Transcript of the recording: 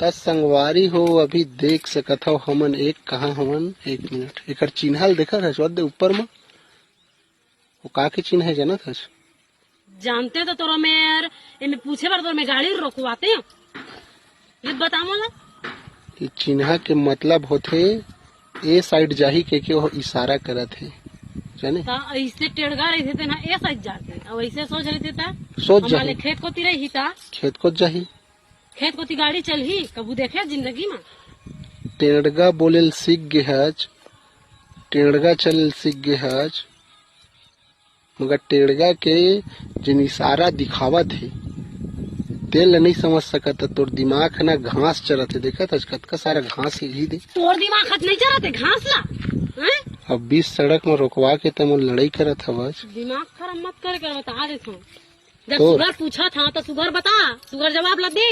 त संगवारी हो अभी देख सकत हो हमन एक कहाँ हमन 1 मिनट एकर चिन्हल देखत है दे ऊपर में वो का के चिन्ह है जानत है जानते तो तोरा में इनमें पूछे बार तो मैं गाड़ी रोकवाते हैं ये बता मोला ये चिन्ह के मतलब होते ए साइड जाही के वो इशारा करत है जाने ऐसे टेढ़गा रही थे ना ए साइड जाते और ऐसे सोच रहे थे सोच हमारे जाही खेत को रही था खेत को जाही खेत को गाड़ी चल ही कबू देखे जिंदगी में टेढ़गा बोलेल सीख गे हज टेढ़गा चल सीख गे हज मगर टेढ़गा के जिन इशारा दिखावत है तेल नहीं समझ सकता तोर दिमाग है ना घास चलत है देखा था कतका सारा घास ही दे तोर दिमाग खत नहीं चलते घास ला हैं? अब 20 सड़क में रोकवा के तम लड़ाई करत हवज दिमाग खराब मत कर बता देता हूँ जब सुगर पूछा था तो सुगर बता सुगर जवाब ला दे